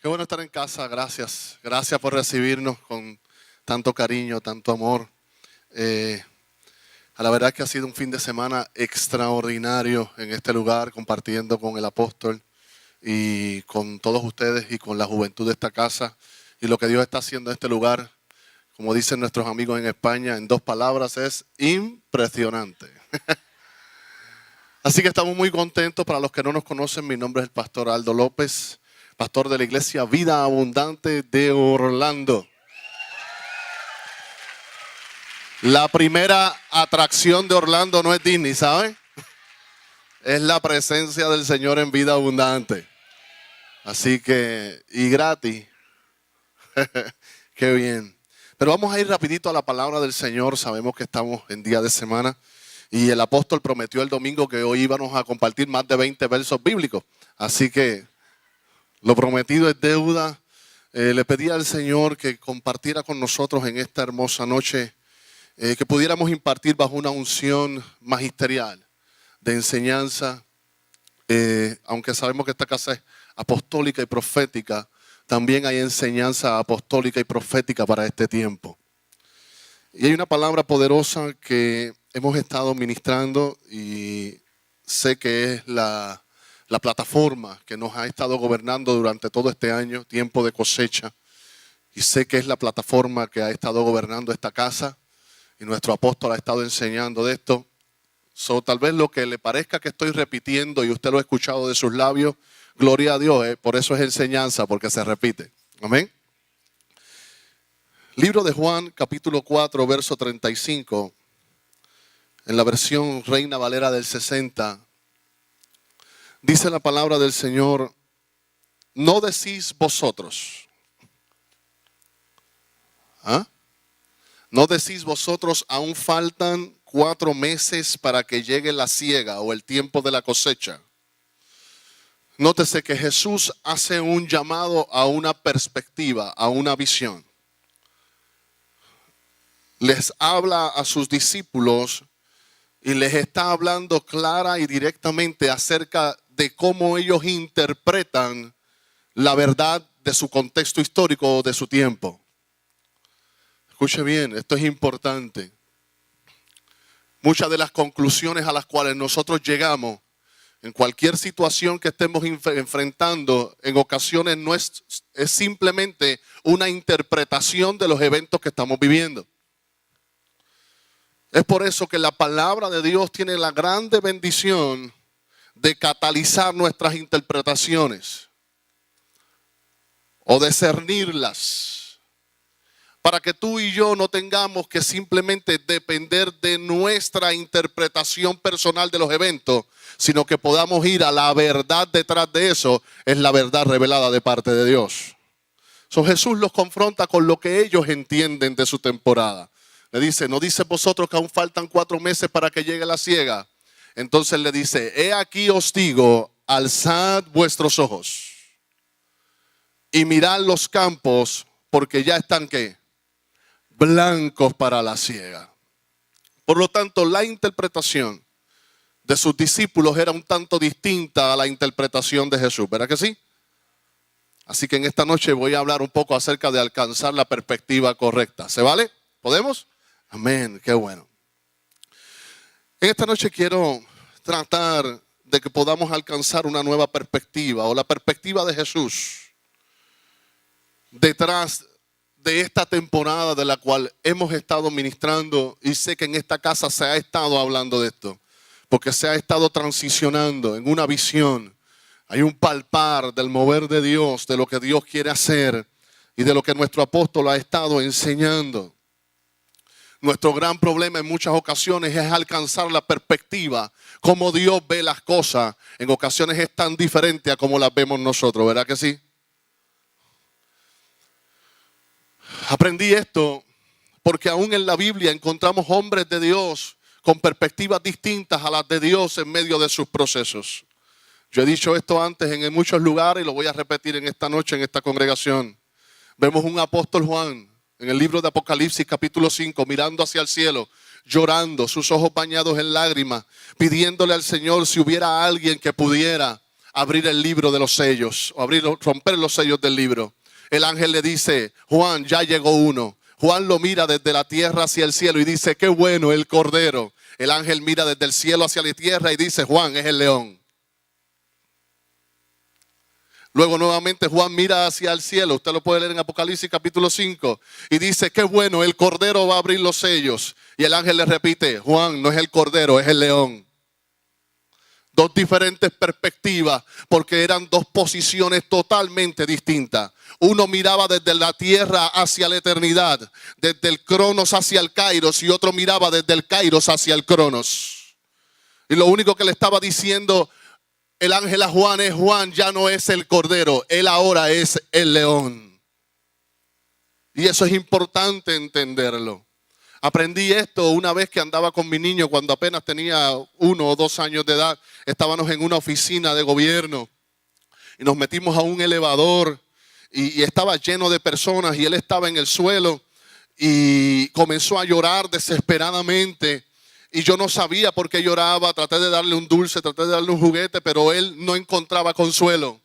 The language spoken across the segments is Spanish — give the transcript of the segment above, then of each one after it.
Qué bueno estar en casa, gracias. Gracias por recibirnos con tanto cariño, tanto amor. A la verdad que ha sido un fin de semana extraordinario en este lugar, compartiendo con el apóstol y con todos ustedes y con la juventud de esta casa. Y lo que Dios está haciendo en este lugar, como dicen nuestros amigos en España, en 2 palabras, es impresionante. Así que estamos muy contentos. Para los que no nos conocen, mi nombre es el pastor Aldo López, pastor de la iglesia Vida Abundante de Orlando. La primera atracción de Orlando no es Disney, ¿saben? Es la presencia del Señor en Vida Abundante. Así que, y gratis. Qué bien. Pero vamos a ir rapidito a la palabra del Señor. Sabemos que estamos en día de semana. Y el apóstol prometió el domingo que hoy íbamos a compartir más de 20 versos bíblicos. Así que lo prometido es deuda. Le pedí al Señor que compartiera con nosotros en esta hermosa noche, que pudiéramos impartir bajo una unción magisterial de enseñanza. Aunque sabemos que esta casa es apostólica y profética, también hay enseñanza apostólica y profética para este tiempo. Y hay una palabra poderosa que hemos estado ministrando y sé que es la plataforma que nos ha estado gobernando durante todo este año, tiempo de cosecha. Y sé que es la plataforma que ha estado gobernando esta casa y nuestro apóstol ha estado enseñando de esto. Tal vez lo que le parezca que estoy repitiendo y usted lo ha escuchado de sus labios, gloria a Dios, por eso es enseñanza, porque se repite. Amén. Libro de Juan, capítulo 4, verso 35, en la versión Reina Valera del 60, dice la palabra del Señor: no decís vosotros, no decís vosotros, aún faltan 4 meses para que llegue la siega o el tiempo de la cosecha. Nótese que Jesús hace un llamado a una perspectiva, a una visión. Les habla a sus discípulos y les está hablando clara y directamente acerca de cómo ellos interpretan la verdad de su contexto histórico, de su tiempo. Escuche bien, esto es importante. Muchas de las conclusiones a las cuales nosotros llegamos en cualquier situación que estemos enfrentando, en ocasiones no es simplemente una interpretación de los eventos que estamos viviendo. Es por eso que la palabra de Dios tiene la grande bendición de catalizar nuestras interpretaciones o discernirlas, para que tú y yo no tengamos que simplemente depender de nuestra interpretación personal de los eventos, sino que podamos ir a la verdad detrás de eso, es la verdad revelada de parte de Dios. Jesús los confronta con lo que ellos entienden de su temporada. Le dice: ¿no dice vosotros que aún faltan 4 meses para que llegue la siega? Entonces le dice: he aquí os digo, alzad vuestros ojos y mirad los campos, porque ya están ¿qué? Blancos para la siega. Por lo tanto, la interpretación de sus discípulos era un tanto distinta a la interpretación de Jesús, ¿verdad que sí? Así que en esta noche voy a hablar un poco acerca de alcanzar la perspectiva correcta. ¿Se vale? ¿Podemos? Amén, qué bueno. En esta noche quiero tratar de que podamos alcanzar una nueva perspectiva, o la perspectiva de Jesús detrás de esta temporada de la cual hemos estado ministrando, y sé que en esta casa se ha estado hablando de esto, porque se ha estado transicionando en una visión. Hay un palpar del mover de Dios, de lo que Dios quiere hacer y de lo que nuestro apóstol ha estado enseñando. Nuestro gran problema en muchas ocasiones es alcanzar la perspectiva, cómo Dios ve las cosas. En ocasiones es tan diferente a como las vemos nosotros, ¿verdad que sí? Aprendí esto porque aún en la Biblia encontramos hombres de Dios con perspectivas distintas a las de Dios en medio de sus procesos. Yo he dicho esto antes en muchos lugares y lo voy a repetir en esta noche en esta congregación. Vemos un apóstol Juan en el libro de Apocalipsis capítulo 5 mirando hacia el cielo, llorando, sus ojos bañados en lágrimas, pidiéndole al Señor si hubiera alguien que pudiera abrir el libro de los sellos, o romper los sellos del libro, el ángel le dice: Juan, ya llegó uno. Juan lo mira desde la tierra hacia el cielo y dice: qué bueno, el cordero. El ángel mira desde el cielo hacia la tierra y dice: Juan, es el león. Luego nuevamente Juan mira hacia el cielo, usted lo puede leer en Apocalipsis capítulo 5, y dice: qué bueno, el cordero va a abrir los sellos. Y el ángel le repite: Juan, no es el cordero, es el león. Dos diferentes perspectivas, porque eran dos posiciones totalmente distintas. Uno miraba desde la tierra hacia la eternidad, desde el Cronos hacia el Kairos, y otro miraba desde el Kairos hacia el Cronos. Y lo único que le estaba diciendo el ángel a Juan es: Juan ya no es el cordero, él ahora es el león. Y eso es importante entenderlo. Aprendí esto una vez que andaba con mi niño cuando apenas tenía 1 o 2 años de edad. Estábamos en una oficina de gobierno y nos metimos a un elevador y estaba lleno de personas y él estaba en el suelo y comenzó a llorar desesperadamente. Y yo no sabía por qué lloraba. Traté de darle un dulce, traté de darle un juguete, pero él no encontraba consuelo.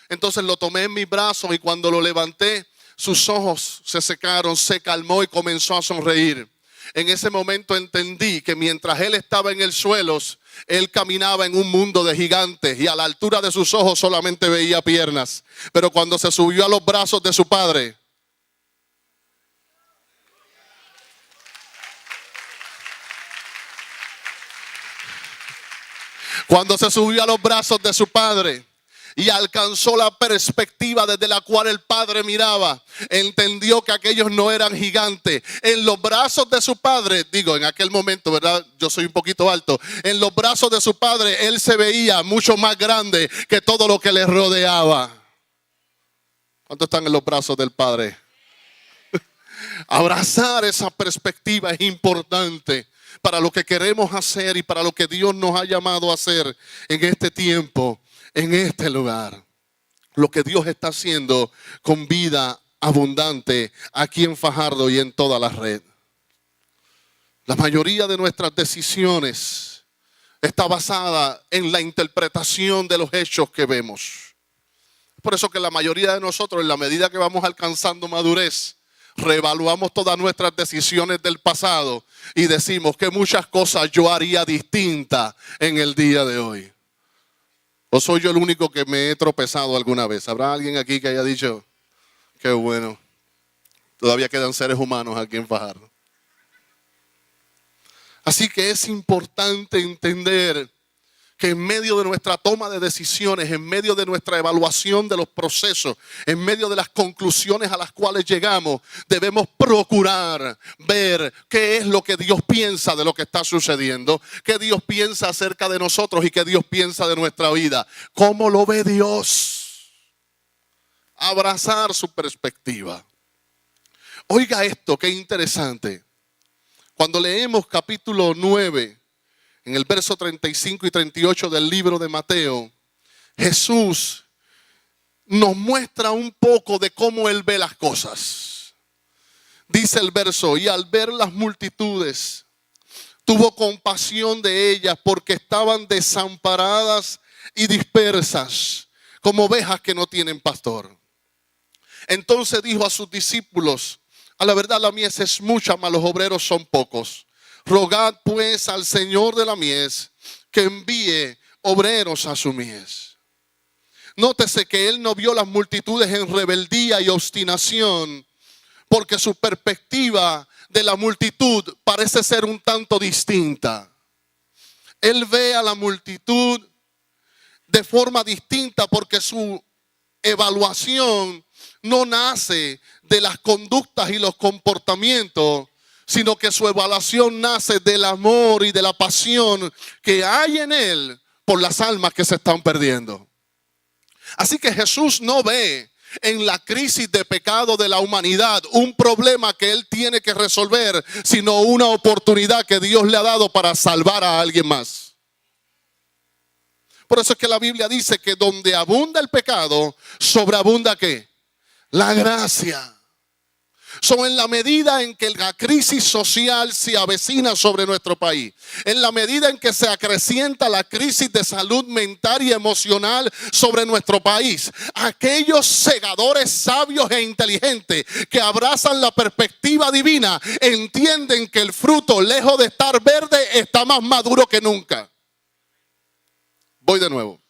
Entonces lo tomé en mis brazos y cuando lo levanté, sus ojos se secaron, se calmó y comenzó a sonreír. En ese momento entendí que mientras él estaba en el suelo, él caminaba en un mundo de gigantes y a la altura de sus ojos solamente veía piernas. Pero cuando se subió a los brazos de su padre, cuando se subió a los brazos de su padre y alcanzó la perspectiva desde la cual el padre miraba, entendió que aquellos no eran gigantes. En los brazos de su padre, digo, en aquel momento, ¿verdad? Yo soy un poquito alto. En los brazos de su padre, él se veía mucho más grande que todo lo que le rodeaba. ¿Cuántos están en los brazos del padre? Abrazar esa perspectiva es importante para lo que queremos hacer y para lo que Dios nos ha llamado a hacer en este tiempo, en este lugar. Lo que Dios está haciendo con vida abundante aquí en Fajardo y en toda la red. La mayoría de nuestras decisiones está basada en la interpretación de los hechos que vemos. Por eso que la mayoría de nosotros, en la medida que vamos alcanzando madurez, reevaluamos todas nuestras decisiones del pasado y decimos que muchas cosas yo haría distinta en el día de hoy. ¿O soy yo el único que me he tropezado alguna vez? ¿Habrá alguien aquí que haya dicho: qué bueno, todavía quedan seres humanos aquí en Fajardo? Así que es importante entender que en medio de nuestra toma de decisiones, en medio de nuestra evaluación de los procesos, en medio de las conclusiones a las cuales llegamos, debemos procurar ver qué es lo que Dios piensa de lo que está sucediendo, qué Dios piensa acerca de nosotros y qué Dios piensa de nuestra vida. ¿Cómo lo ve Dios? Abrazar su perspectiva. Oiga esto, qué interesante. Cuando leemos capítulo 9, en el verso 35 y 38 del libro de Mateo, Jesús nos muestra un poco de cómo Él ve las cosas. Dice el verso: y al ver las multitudes, tuvo compasión de ellas porque estaban desamparadas y dispersas, como ovejas que no tienen pastor. Entonces dijo a sus discípulos: a la verdad la mies es mucha, mas los obreros son pocos. Rogad pues al Señor de la mies que envíe obreros a su mies. Nótese que él no vio las multitudes en rebeldía y obstinación, porque su perspectiva de la multitud parece ser un tanto distinta. Él ve a la multitud de forma distinta porque su evaluación no nace de las conductas y los comportamientos, sino que su evaluación nace del amor y de la pasión que hay en él por las almas que se están perdiendo. Así que Jesús no ve en la crisis de pecado de la humanidad un problema que él tiene que resolver, sino una oportunidad que Dios le ha dado para salvar a alguien más. Por eso es que la Biblia dice que donde abunda el pecado, sobreabunda ¿qué? La gracia. Son en la medida en que la crisis social se avecina sobre nuestro país, en la medida en que se acrecienta la crisis de salud mental y emocional sobre nuestro país, aquellos segadores sabios e inteligentes que abrazan la perspectiva divina entienden que el fruto, lejos de estar verde, está más maduro que nunca. Voy de nuevo.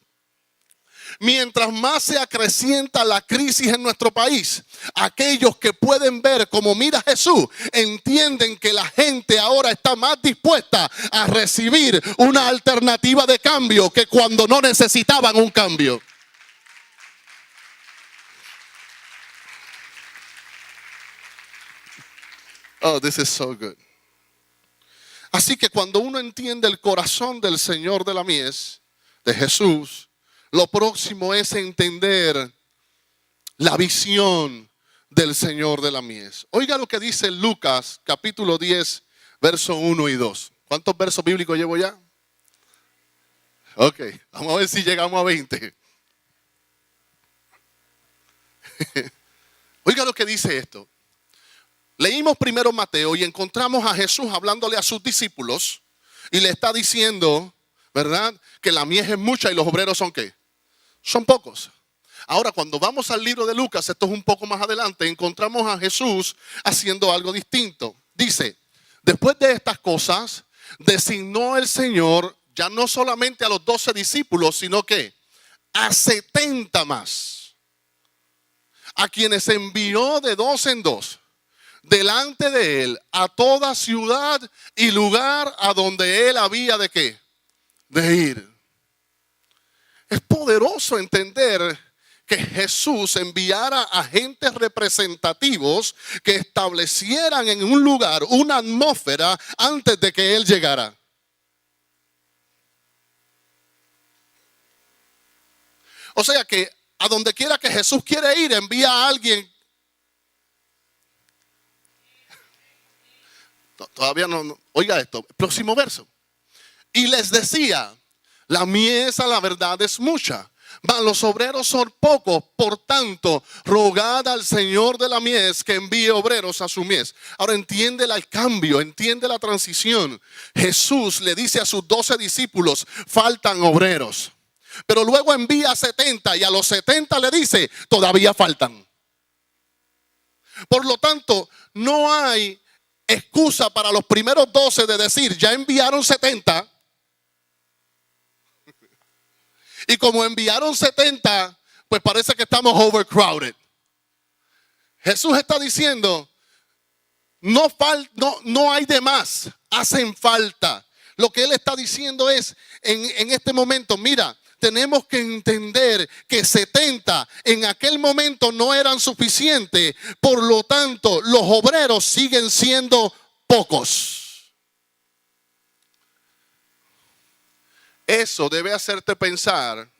Mientras más se acrecienta la crisis en nuestro país, aquellos que pueden ver como mira Jesús, entienden que la gente ahora está más dispuesta a recibir una alternativa de cambio que cuando no necesitaban un cambio. Oh, this is so good. Así que cuando uno entiende el corazón del Señor de la mies, de Jesús, lo próximo es entender la visión del Señor de la mies. Oiga lo que dice Lucas capítulo 10, verso 1 y 2. ¿Cuántos versos bíblicos llevo ya? Ok, vamos a ver si llegamos a 20. Oiga lo que dice esto. Leímos primero Mateo y encontramos a Jesús hablándole a sus discípulos y le está diciendo, ¿verdad?, que la mies es mucha y los obreros son ¿qué? Son pocos. Ahora, cuando vamos al libro de Lucas, esto es un poco más adelante, encontramos a Jesús haciendo algo distinto. Dice, después de estas cosas, designó el Señor ya no solamente a los 12 discípulos, sino que a 70 más, a quienes envió de dos en dos, delante de él, a toda ciudad y lugar a donde él había de ¿qué? De ir. Es poderoso entender que Jesús enviara agentes representativos que establecieran en un lugar una atmósfera antes de que Él llegara. O sea que a donde quiera que Jesús quiere ir, envía a alguien. Todavía no. Oiga esto, próximo verso. Y les decía, la mies a la verdad es mucha, mas los obreros son pocos. Por tanto, rogad al Señor de la mies que envíe obreros a su mies. Ahora entiende el cambio, entiende la transición. Jesús le dice a sus 12 discípulos, faltan obreros. Pero luego envía a 70 y a los 70 le dice, todavía faltan. Por lo tanto, no hay excusa para los primeros 12 de decir, ya enviaron 70. Y como enviaron 70, pues parece que estamos overcrowded. Jesús está diciendo, no hay de más, hacen falta. Lo que Él está diciendo es, en este momento, mira, tenemos que entender que 70 en aquel momento no eran suficientes. Por lo tanto, los obreros siguen siendo pocos. Eso debe hacerte pensar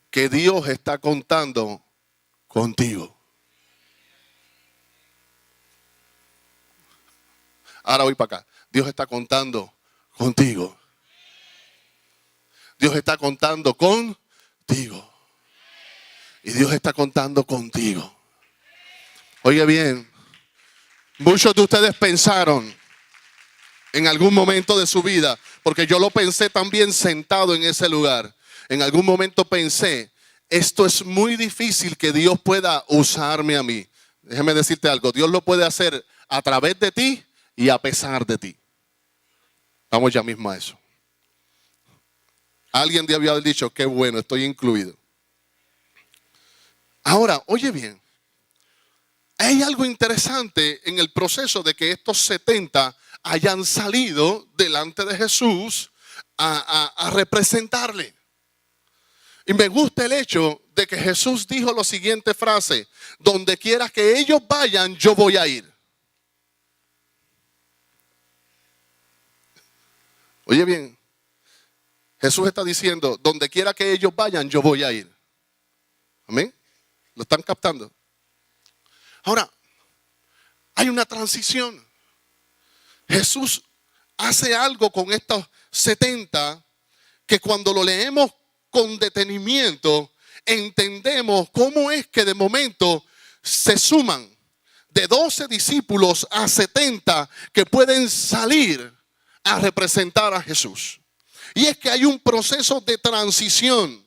que Dios está contando contigo. Ahora voy para acá. Dios está contando contigo. Dios está contando contigo. Y Dios está contando contigo. Oye bien, muchos de ustedes pensaron en algún momento de su vida, porque yo lo pensé también sentado en ese lugar. En algún momento pensé, esto es muy difícil que Dios pueda usarme a mí. Déjame decirte algo, Dios lo puede hacer a través de ti y a pesar de ti. Vamos ya mismo a eso. Alguien debió haber dicho, qué bueno, estoy incluido. Ahora, oye bien, hay algo interesante en el proceso de que estos 70 hayan salido delante de Jesús a representarle. Y me gusta el hecho de que Jesús dijo la siguiente frase, donde quiera que ellos vayan, yo voy a ir. Oye bien, Jesús está diciendo, donde quiera que ellos vayan, yo voy a ir. Amén. ¿Lo están captando? Ahora, hay una transición. Jesús hace algo con estos 70 que cuando lo leemos con detenimiento, entendemos cómo es que de momento se suman, de 12 discípulos a 70 que pueden salir a representar a Jesús. Y es que hay un proceso de transición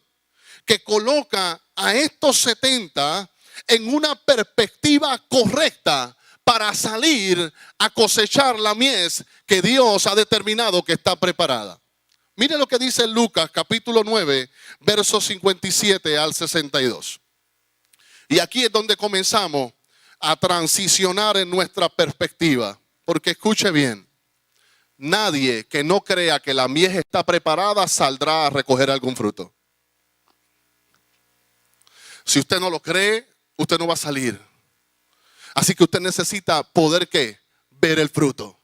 que coloca a estos 70 en una perspectiva correcta para salir a cosechar la mies que Dios ha determinado que está preparada. Mire lo que dice Lucas capítulo 9, versos 57 al 62. Y aquí es donde comenzamos a transicionar en nuestra perspectiva. Porque escuche bien, nadie que no crea que la mies está preparada saldrá a recoger algún fruto. Si usted no lo cree, usted no va a salir. Así que usted necesita poder, ¿qué? Ver el fruto.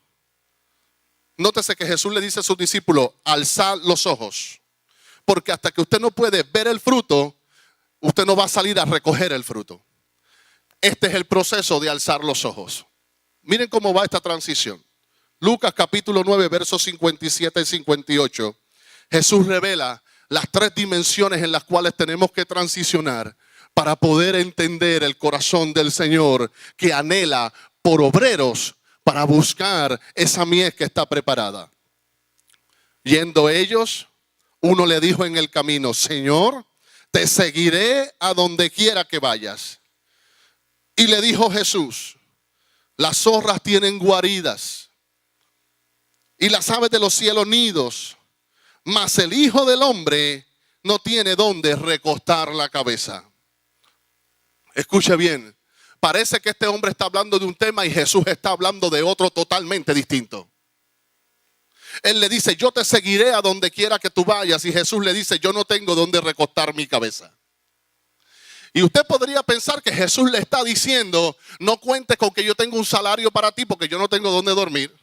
Nótese que Jesús le dice a sus discípulos, alzad los ojos. Porque hasta que usted no puede ver el fruto, usted no va a salir a recoger el fruto. Este es el proceso de alzar los ojos. Miren cómo va esta transición. Lucas capítulo 9, versos 57 y 58. Jesús revela las 3 dimensiones en las cuales tenemos que transicionar para poder entender el corazón del Señor que anhela por obreros para buscar esa mies que está preparada. Yendo ellos, uno le dijo en el camino, Señor, te seguiré a donde quiera que vayas. Y le dijo Jesús, las zorras tienen guaridas y las aves de los cielos nidos, mas el Hijo del Hombre no tiene dónde recostar la cabeza. Escuche bien, parece que este hombre está hablando de un tema y Jesús está hablando de otro totalmente distinto. Él le dice, yo te seguiré a donde quiera que tú vayas. Y Jesús le dice, yo no tengo dónde recostar mi cabeza. Y usted podría pensar que Jesús le está diciendo, no cuentes con que yo tengo un salario para ti porque yo no tengo dónde dormir.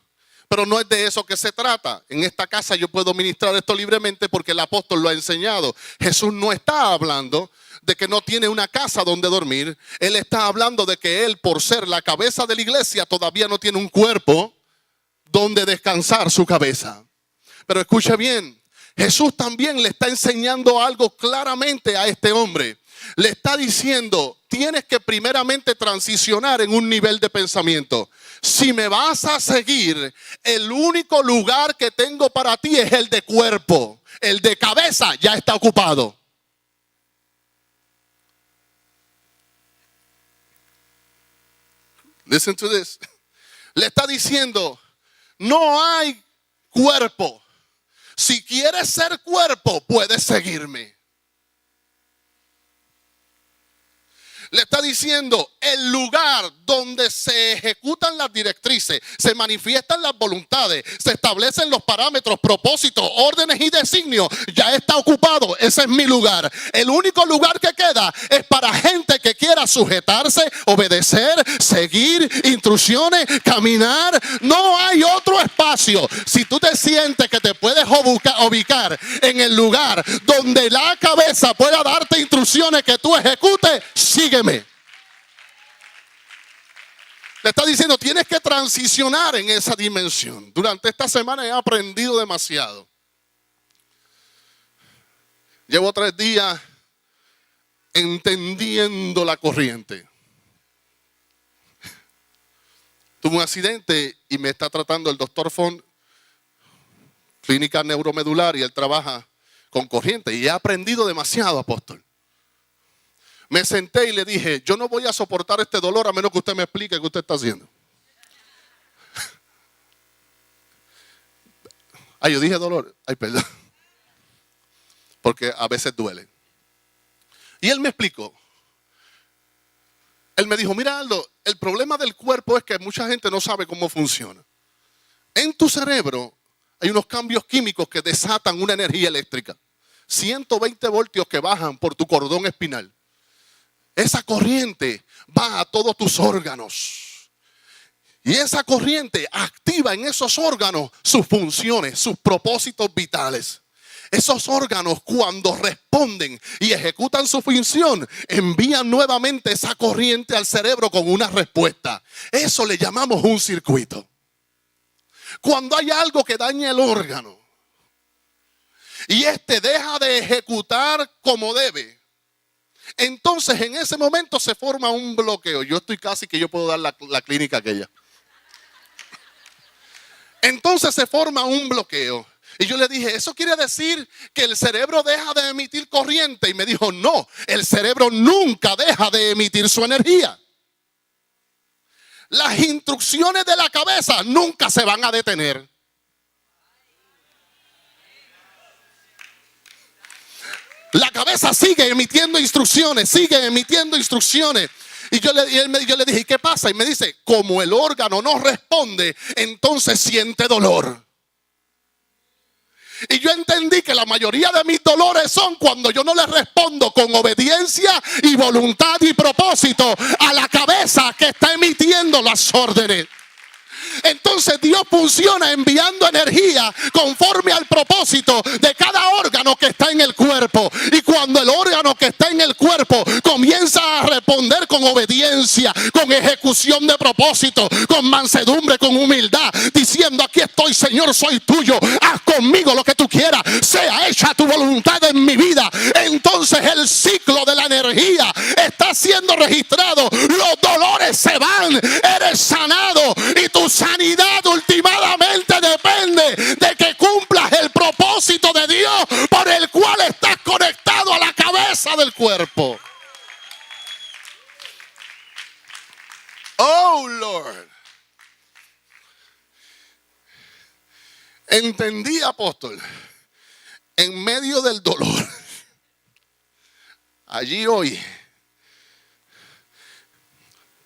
Pero no es de eso que se trata. En esta casa yo puedo ministrar esto libremente porque el apóstol lo ha enseñado. Jesús no está hablando de que no tiene una casa donde dormir. Él está hablando de que él, por ser la cabeza de la iglesia, todavía no tiene un cuerpo donde descansar su cabeza. Pero escuche bien, Jesús también le está enseñando algo claramente a este hombre. Le está diciendo, tienes que primeramente transicionar en un nivel de pensamiento. Si me vas a seguir, el único lugar que tengo para ti es el de cuerpo. El de cabeza ya está ocupado. Listen to this. Le está diciendo, no hay cuerpo. Si quieres ser cuerpo, puedes seguirme. Le está diciendo, el lugar donde se ejecutan las directrices, se manifiestan las voluntades, se establecen los parámetros, propósitos, órdenes y designios, ya está ocupado. Ese es mi lugar. El único lugar que queda es para gente que quiera sujetarse, obedecer, seguir instrucciones, caminar. No hay otro espacio. Si tú te sientes que te puedes ubicar en el lugar donde la cabeza pueda darte instrucciones que tú ejecutes, sígueme. Le está diciendo, tienes que transicionar en esa dimensión. Durante esta semana he aprendido demasiado. Llevo 3 días entendiendo la corriente. Tuve un accidente y me está tratando el doctor Font, clínica neuromedular, y él trabaja con corriente. Y he aprendido demasiado, apóstol. Me senté y le dije, yo no voy a soportar este dolor a menos que usted me explique qué usted está haciendo. Ay, yo dije dolor. Ay, perdón. Porque a veces duele. Y él me explicó. Él me dijo, mira Aldo, el problema del cuerpo es que mucha gente no sabe cómo funciona. En tu cerebro hay unos cambios químicos que desatan una energía eléctrica. 120 voltios que bajan por tu cordón espinal. Esa corriente va a todos tus órganos. Y esa corriente activa en esos órganos sus funciones, sus propósitos vitales. Esos órganos, cuando responden y ejecutan su función, envían nuevamente esa corriente al cerebro con una respuesta. Eso le llamamos un circuito. Cuando hay algo que daña el órgano y este deja de ejecutar como debe, Entonces en ese momento se forma un bloqueo. Yo estoy casi que yo puedo dar la clínica aquella. Entonces se forma un bloqueo. Y yo le dije, ¿eso quiere decir que el cerebro deja de emitir corriente? Y me dijo, no, el cerebro nunca deja de emitir su energía. Las instrucciones de la cabeza nunca se van a detener. La cabeza sigue emitiendo instrucciones, sigue emitiendo instrucciones. Y yo le dije, ¿y qué pasa? Y me dice, como el órgano no responde, entonces siente dolor. Y yo entendí que la mayoría de mis dolores son cuando yo no le respondo con obediencia y voluntad y propósito a la cabeza que está emitiendo las órdenes. Entonces Dios funciona enviando energía conforme al propósito de cada órgano que está en el cuerpo. Y cuando el órgano que está en el cuerpo comienza a responder con obediencia, con ejecución de propósito, con mansedumbre, con humildad, diciendo, aquí estoy, Señor, soy tuyo, haz conmigo lo que tú quieras, sea hecha tu voluntad en mi vida. Entonces el ciclo de la energía está siendo registrado, los dolores se van, eres sanado y tu sanidad últimamente depende de que cumplas el propósito de Dios por el cual estás conectado a la cabeza del cuerpo. Oh Lord. Entendí, apóstol, en medio del dolor, allí hoy,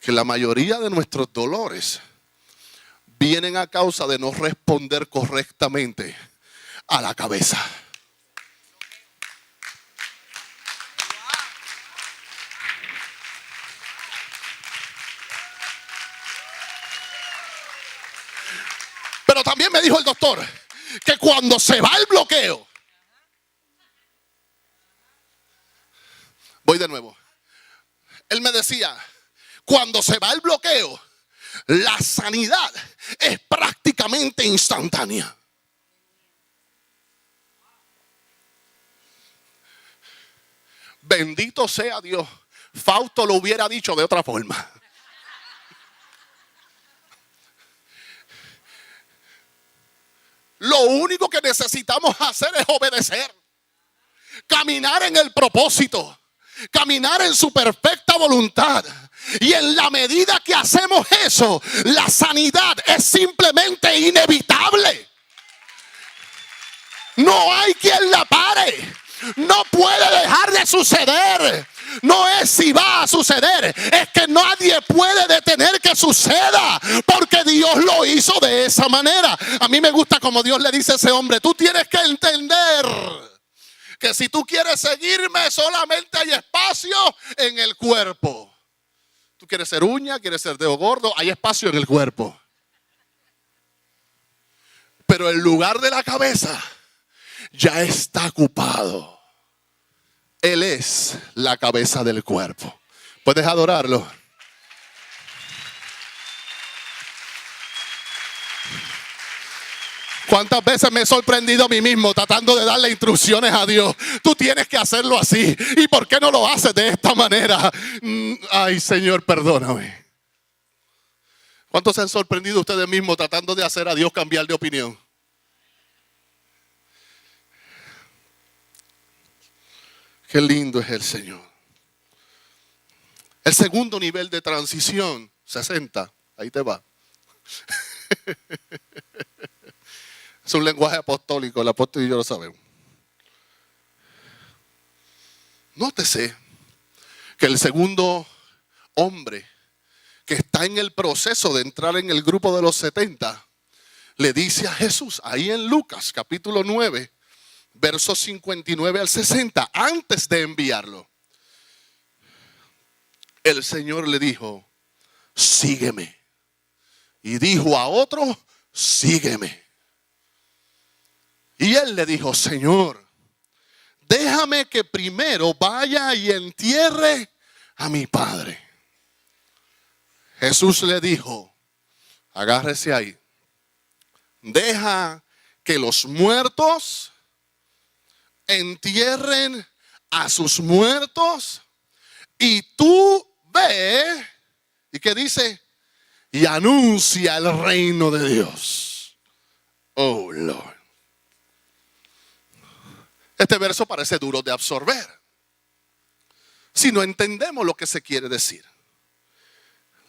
que la mayoría de nuestros dolores vienen a causa de no responder correctamente a la cabeza. Pero también me dijo el doctor que cuando se va el bloqueo, voy de nuevo, él me decía, cuando se va el bloqueo, la sanidad es prácticamente instantánea. Bendito sea Dios. Fausto lo hubiera dicho de otra forma. Lo único que necesitamos hacer es obedecer. Caminar en el propósito. Caminar en su perfecta voluntad. Y en la medida que hacemos eso, la sanidad es simplemente inevitable. No hay quien la pare. No puede dejar de suceder. No es si va a suceder, es que nadie puede detener que suceda, porque Dios lo hizo de esa manera. A mí me gusta como Dios le dice a ese hombre, tú tienes que entender que si tú quieres seguirme, solamente hay espacio en el cuerpo. Tú quieres ser uña, quieres ser dedo gordo, hay espacio en el cuerpo. Pero el lugar de la cabeza ya está ocupado. Él es la cabeza del cuerpo. ¿Puedes adorarlo? ¿Cuántas veces me he sorprendido a mí mismo tratando de darle instrucciones a Dios? Tú tienes que hacerlo así. ¿Y por qué no lo haces de esta manera? Ay, Señor, perdóname. ¿Cuántos se han sorprendido ustedes mismos tratando de hacer a Dios cambiar de opinión? Qué lindo es el Señor. El segundo nivel de transición, 60, ahí te va. Es un lenguaje apostólico, el apóstol y yo lo sabemos. Nótese que el segundo hombre que está en el proceso de entrar en el grupo de los 70, le dice a Jesús, ahí en Lucas capítulo 9, versos 59 al 60, antes de enviarlo, el Señor le dijo, sígueme. Y dijo a otro, sígueme. Y él le dijo, Señor, déjame que primero vaya y entierre a mi padre. Jesús le dijo, agárrese ahí, deja que los muertos entierren a sus muertos Y tú ve, ¿y qué dice? Y anuncia el reino de Dios. Oh, Lord. Este verso parece duro de absorber si no entendemos lo que se quiere decir.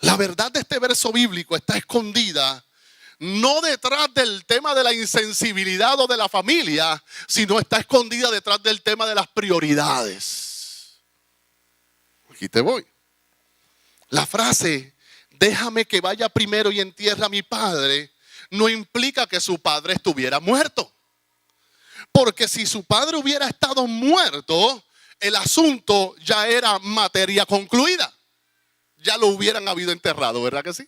La verdad de este verso bíblico está escondida no detrás del tema de la insensibilidad o de la familia, sino está escondida detrás del tema de las prioridades. Aquí te voy. La frase, déjame que vaya primero y entierre a mi padre, no implica que su padre estuviera muerto. Porque si su padre hubiera estado muerto, el asunto ya era materia concluida. Ya lo hubieran habido enterrado, ¿verdad que sí?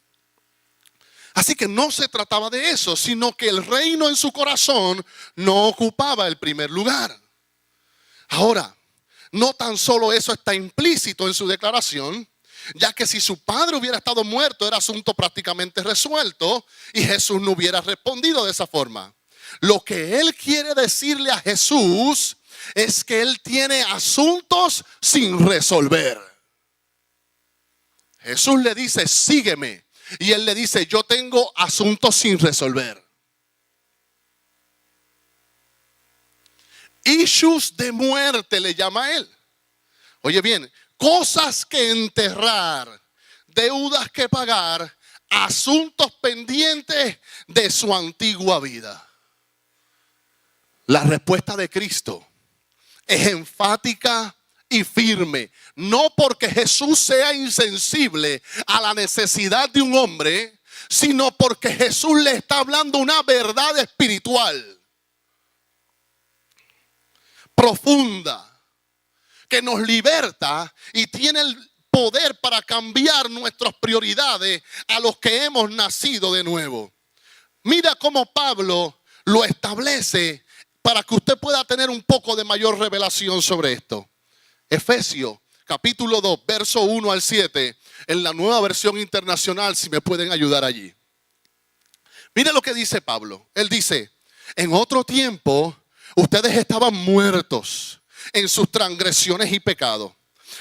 Así que no se trataba de eso, sino que el reino en su corazón no ocupaba el primer lugar. Ahora, no tan solo eso está implícito en su declaración, ya que si su padre hubiera estado muerto era asunto prácticamente resuelto y Jesús no hubiera respondido de esa forma. Lo que él quiere decirle a Jesús es que él tiene asuntos sin resolver. Jesús le dice, sígueme. Y él le dice, yo tengo asuntos sin resolver. Issues de muerte le llama a él. Oye bien, cosas que enterrar, deudas que pagar, asuntos pendientes de su antigua vida. La respuesta de Cristo es enfática y firme, no porque Jesús sea insensible a la necesidad de un hombre, sino porque Jesús le está hablando una verdad espiritual profunda que nos liberta y tiene el poder para cambiar nuestras prioridades a los que hemos nacido de nuevo. Mira cómo Pablo lo establece para que usted pueda tener un poco de mayor revelación sobre esto. Efesios capítulo 2, verso 1 al 7, en la Nueva Versión Internacional, si me pueden ayudar allí. Mire lo que dice Pablo. Él dice, en otro tiempo ustedes estaban muertos en sus transgresiones y pecados,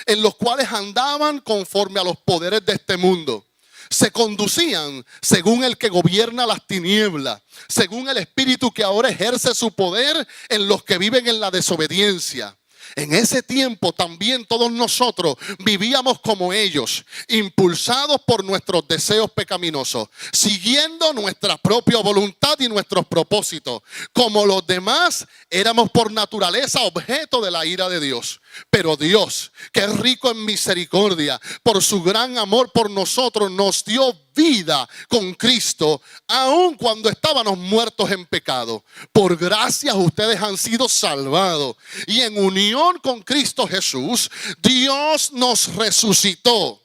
en los cuales andaban conforme a los poderes de este mundo. Se conducían según el que gobierna las tinieblas, según el espíritu que ahora ejerce su poder en los que viven en la desobediencia. En ese tiempo también todos nosotros vivíamos como ellos, impulsados por nuestros deseos pecaminosos, siguiendo nuestra propia voluntad y nuestros propósitos. Como los demás, éramos por naturaleza objeto de la ira de Dios. Pero Dios, que es rico en misericordia, por su gran amor por nosotros, nos dio vida con Cristo, aun cuando estábamos muertos en pecado. Por gracia ustedes han sido salvados. Y en unión con Cristo Jesús, Dios nos resucitó.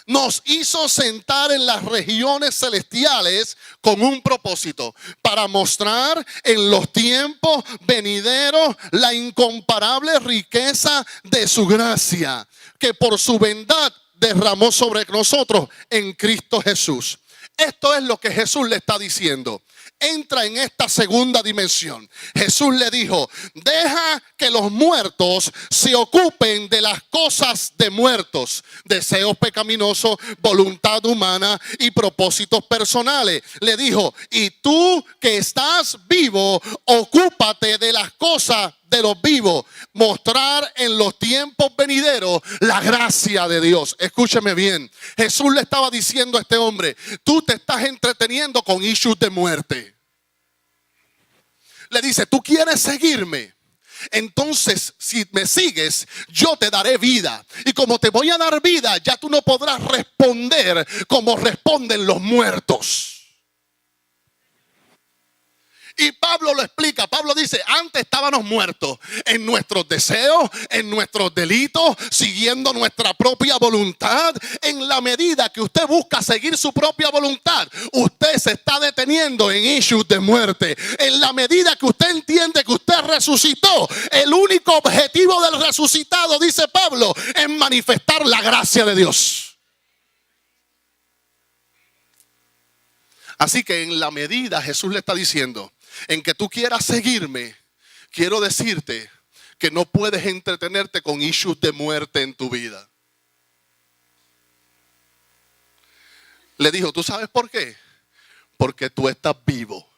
Nos hizo sentar en las regiones celestiales con un propósito, para mostrar en los tiempos venideros la incomparable riqueza de su gracia, que por su bondad derramó sobre nosotros en Cristo Jesús. Esto es lo que Jesús le está diciendo. Entra en esta segunda dimensión. Jesús le dijo, deja que los muertos se ocupen de las cosas de muertos, deseos pecaminosos, voluntad humana y propósitos personales. Le dijo, y tú que estás vivo, ocúpate de las cosas de los vivos, mostrar en los tiempos venideros la gracia de Dios. Escúcheme bien, Jesús le estaba diciendo a este hombre, tú te estás entreteniendo con issues de muerte. Le dice, ¿tú quieres seguirme? Entonces, si me sigues, yo te daré vida. Y como te voy a dar vida, ya tú no podrás responder como responden los muertos. Y Pablo lo explica. Pablo dice, antes estábamos muertos en nuestros deseos, en nuestros delitos, siguiendo nuestra propia voluntad. En la medida que usted busca seguir su propia voluntad, usted se está deteniendo en issues de muerte. En la medida que usted entiende que usted resucitó, el único objetivo del resucitado, dice Pablo, es manifestar la gracia de Dios. Así que en la medida, Jesús le está diciendo, en que tú quieras seguirme, quiero decirte que no puedes entretenerte con issues de muerte en tu vida. Le dijo, ¿tú sabes por qué? Porque tú estás vivo.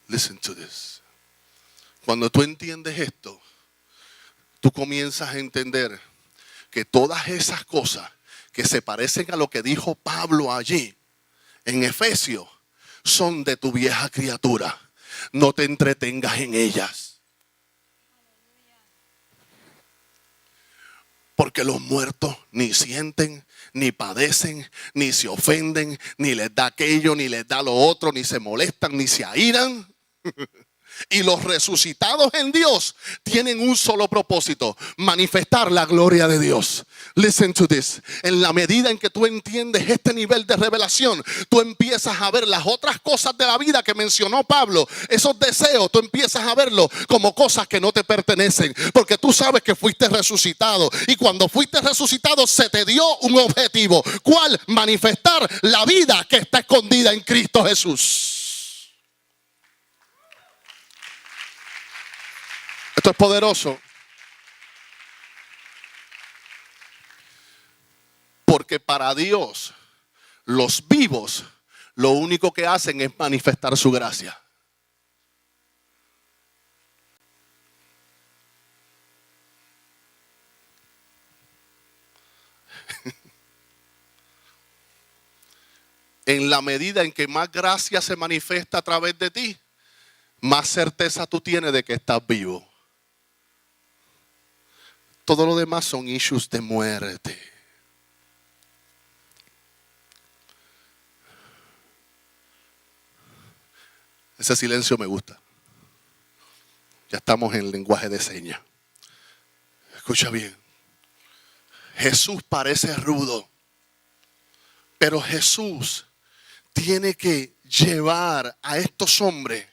Listen to this. Cuando tú entiendes esto, tú comienzas a entender que todas esas cosas que se parecen a lo que dijo Pablo allí en Efesios son de tu vieja criatura. No te entretengas en ellas. Porque los muertos ni sienten, ni padecen, ni se ofenden, ni les da aquello, ni les da lo otro, ni se molestan, ni se airan. Y los resucitados en Dios tienen un solo propósito: manifestar la gloria de Dios. Listen to this. En la medida en que tú entiendes este nivel de revelación, tú empiezas a ver las otras cosas de la vida que mencionó Pablo. Esos deseos, tú empiezas a verlos como cosas que no te pertenecen. Porque tú sabes que fuiste resucitado. Y cuando fuiste resucitado se te dio un objetivo. ¿Cuál? Manifestar la vida que está escondida en Cristo Jesús. Esto es poderoso. Porque para Dios, los vivos, lo único que hacen es manifestar su gracia. En la medida en que más gracia se manifiesta a través de ti, más certeza tú tienes de que estás vivo. Todo lo demás son issues de muerte. Ese silencio me gusta. Ya estamos en el lenguaje de señas. Escucha bien. Jesús parece rudo, pero Jesús tiene que llevar a estos hombres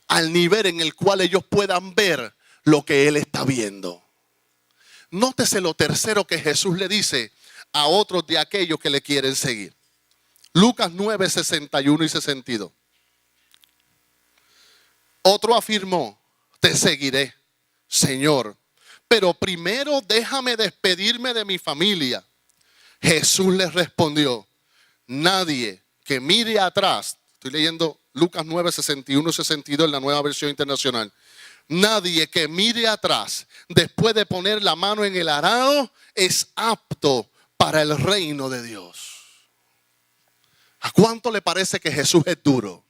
al nivel en el cual ellos puedan ver lo que Él está viendo. Nótese lo tercero que Jesús le dice a otros de aquellos que le quieren seguir. Lucas 9, 61 y 62. Otro afirmó: te seguiré, Señor, pero primero déjame despedirme de mi familia. Jesús les respondió: nadie que mire atrás. Estoy leyendo Lucas 9, 61 y 62 en la Nueva Versión Internacional. Nadie que mire atrás después de poner la mano en el arado es apto para el reino de Dios. ¿A cuánto le parece que Jesús es duro?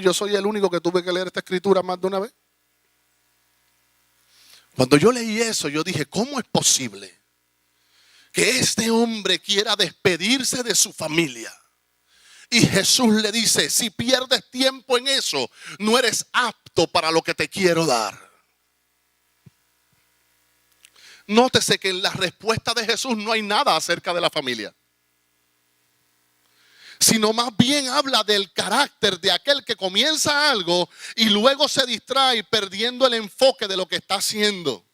Yo soy el único que tuve que leer esta escritura más de una vez. Cuando yo leí eso, yo dije, ¿cómo es posible que este hombre quiera despedirse de su familia? Y Jesús le dice, si pierdes tiempo en eso, no eres apto para lo que te quiero dar. Nótese que en la respuesta de Jesús no hay nada acerca de la familia, sino más bien habla del carácter de aquel que comienza algo y luego se distrae perdiendo el enfoque de lo que está haciendo.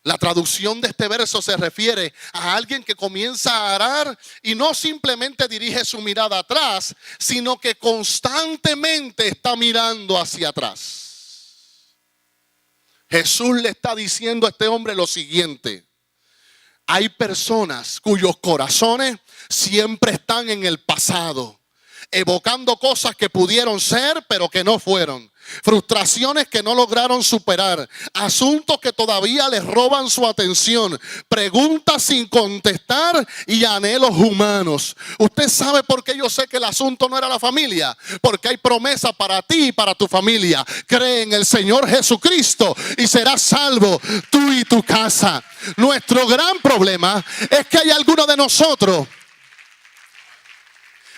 La traducción de este verso se refiere a alguien que comienza a arar y no simplemente dirige su mirada atrás, sino que constantemente está mirando hacia atrás. Jesús le está diciendo a este hombre lo siguiente: hay personas cuyos corazones siempre están en el pasado, evocando cosas que pudieron ser pero que no fueron. Frustraciones que no lograron superar, asuntos que todavía les roban su atención, preguntas sin contestar y anhelos humanos. ¿Usted sabe por qué yo sé que el asunto no era la familia? Porque hay promesa para ti y para tu familia. Cree en el Señor Jesucristo y serás salvo tú y tu casa. Nuestro gran problema es que hay algunos de nosotros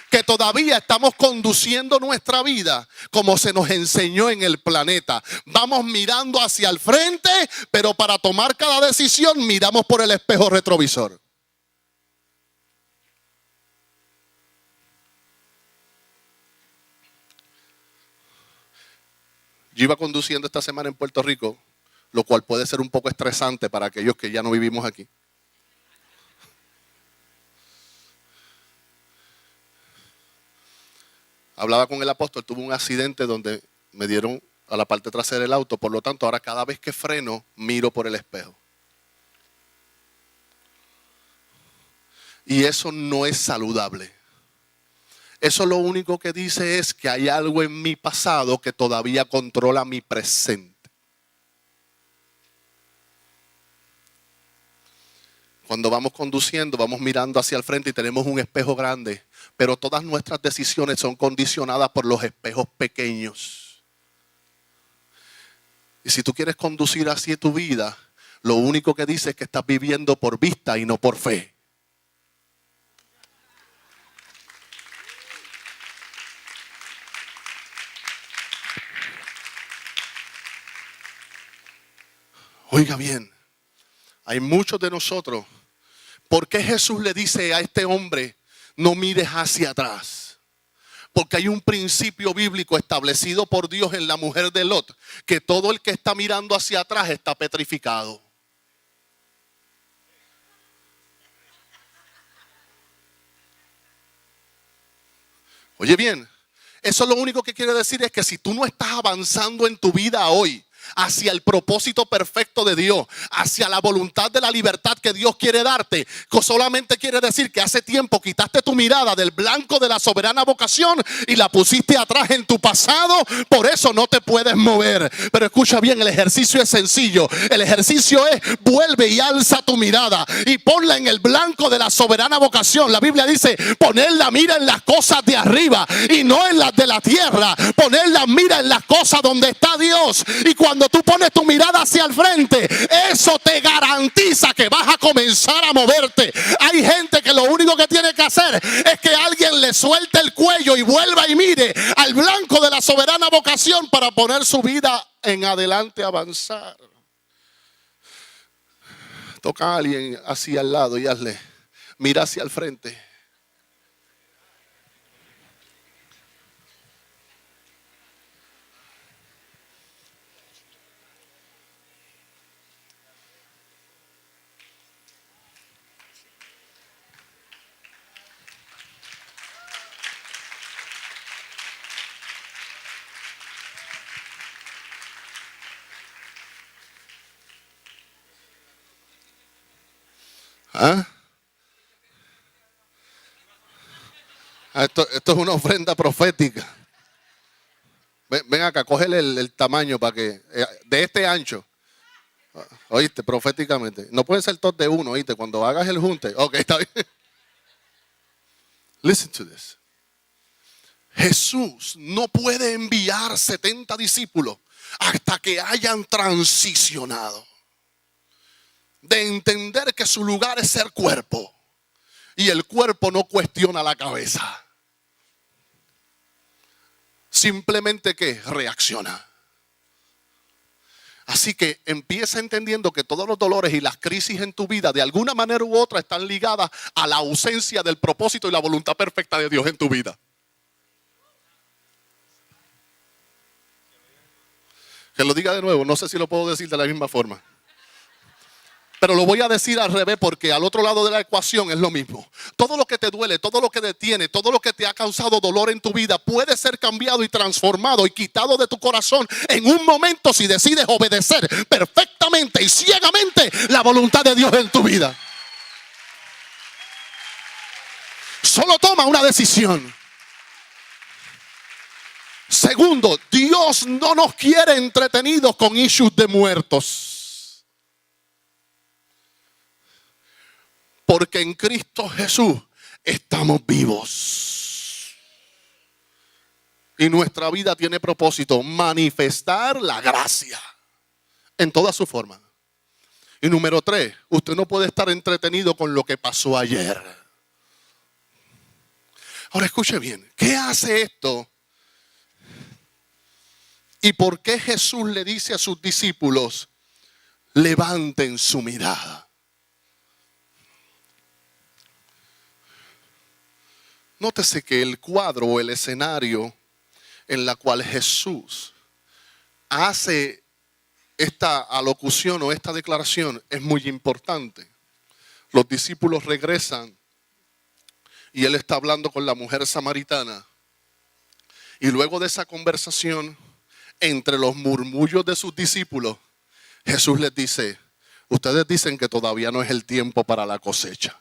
que todavía estamos conduciendo nuestra vida como se nos enseñó en el planeta. Vamos mirando hacia el frente, pero para tomar cada decisión miramos por el espejo retrovisor. Yo iba conduciendo esta semana en Puerto Rico, lo cual puede ser un poco estresante para aquellos que ya no vivimos aquí. Hablaba con el apóstol, tuve un accidente donde me dieron a la parte trasera del auto, por lo tanto ahora cada vez que freno miro por el espejo. Y eso no es saludable. Eso lo único que dice es que hay algo en mi pasado que todavía controla mi presente. Cuando vamos conduciendo, vamos mirando hacia el frente y tenemos un espejo grande, pero todas nuestras decisiones son condicionadas por los espejos pequeños. Y si tú quieres conducir así tu vida, lo único que dice es que estás viviendo por vista y no por fe. Oiga bien, hay muchos de nosotros. ¿Por qué Jesús le dice a este hombre, no mires hacia atrás? Porque hay un principio bíblico establecido por Dios en la mujer de Lot, que todo el que está mirando hacia atrás está petrificado. Oye bien, eso lo único que quiere decir es que si tú no estás avanzando en tu vida hoy, hacia el propósito perfecto de Dios, hacia la voluntad de la libertad que Dios quiere darte, que solamente quiere decir que hace tiempo quitaste tu mirada del blanco de la soberana vocación y la pusiste atrás en tu pasado, por eso no te puedes mover. Pero escucha bien, el ejercicio es sencillo. El ejercicio es: vuelve y alza tu mirada y ponla en el blanco de la soberana vocación. La Biblia dice: poner la mira en las cosas de arriba y no en las de la tierra. Poner la mira en las cosas donde está Dios. Y cuando tú pones tu mirada hacia el frente, eso te garantiza que vas a comenzar a moverte. Hay gente que lo único que tiene que hacer es que alguien le suelte el cuello y vuelva y mire al blanco de la soberana vocación para poner su vida en adelante, avanzar. Toca a alguien así al lado y hazle: mira hacia el frente. ¿Ah? Esto es una ofrenda profética. Ven acá, cógele el tamaño para que, de este ancho. Oíste, proféticamente. No pueden ser todos de uno, oíste. Cuando hagas el junte. Ok, está bien. Listen to this. Jesús no puede enviar 70 discípulos hasta que hayan transicionado de entender que su lugar es ser cuerpo. Y el cuerpo no cuestiona la cabeza. Simplemente que reacciona. Así que empieza entendiendo que todos los dolores y las crisis en tu vida de alguna manera u otra están ligadas a la ausencia del propósito y la voluntad perfecta de Dios en tu vida. Que lo diga de nuevo, no sé si lo puedo decir de la misma forma. Pero lo voy a decir al revés, porque al otro lado de la ecuación es lo mismo. Todo lo que te duele, todo lo que detiene, todo lo que te ha causado dolor en tu vida puede ser cambiado y transformado y quitado de tu corazón en un momento si decides obedecer perfectamente y ciegamente la voluntad de Dios en tu vida. Solo toma una decisión. Segundo, Dios no nos quiere entretenidos con issues de muertos. Porque en Cristo Jesús estamos vivos. Y nuestra vida tiene propósito: manifestar la gracia en toda su forma. Y número 3, usted no puede estar entretenido con lo que pasó ayer. Ahora escuche bien, ¿qué hace esto? ¿Y por qué Jesús le dice a sus discípulos: levanten su mirada? Nótese que el cuadro o el escenario en la cual Jesús hace esta alocución o esta declaración es muy importante. Los discípulos regresan y él está hablando con la mujer samaritana. Y luego de esa conversación, entre los murmullos de sus discípulos, Jesús les dice: ustedes dicen que todavía no es el tiempo para la cosecha.